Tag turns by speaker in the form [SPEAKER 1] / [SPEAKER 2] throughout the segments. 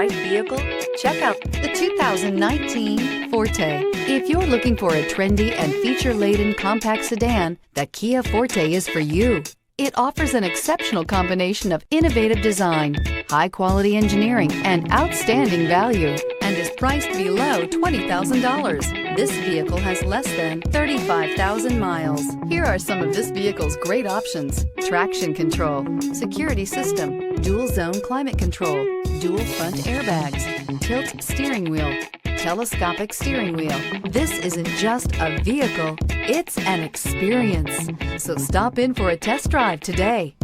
[SPEAKER 1] right vehicle? Check out the 2019 Forte. If you're looking for a trendy and feature-laden compact sedan, the Kia Forte is for you. It offers an exceptional combination of innovative design, high-quality engineering, and outstanding value, and is priced below $20,000. This vehicle has less than 35,000 miles. Here are some of this vehicle's great options: traction control, security system, dual zone climate control, dual front airbags, tilt steering wheel, telescopic steering wheel. This isn't just a vehicle, it's an experience. So stop in for a test drive today.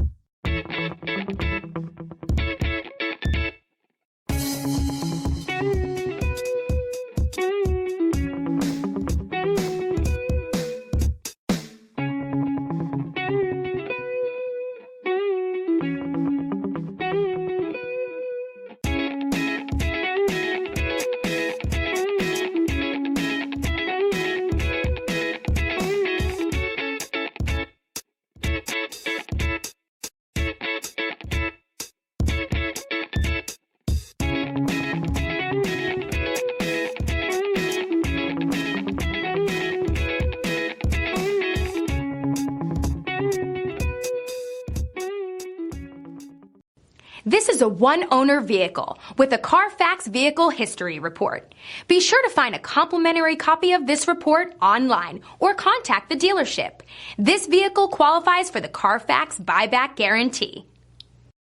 [SPEAKER 2] This is a one-owner vehicle with a Carfax Vehicle History Report. Be sure to find a complimentary copy of this report online or contact the dealership. This vehicle qualifies for the Carfax Buyback Guarantee.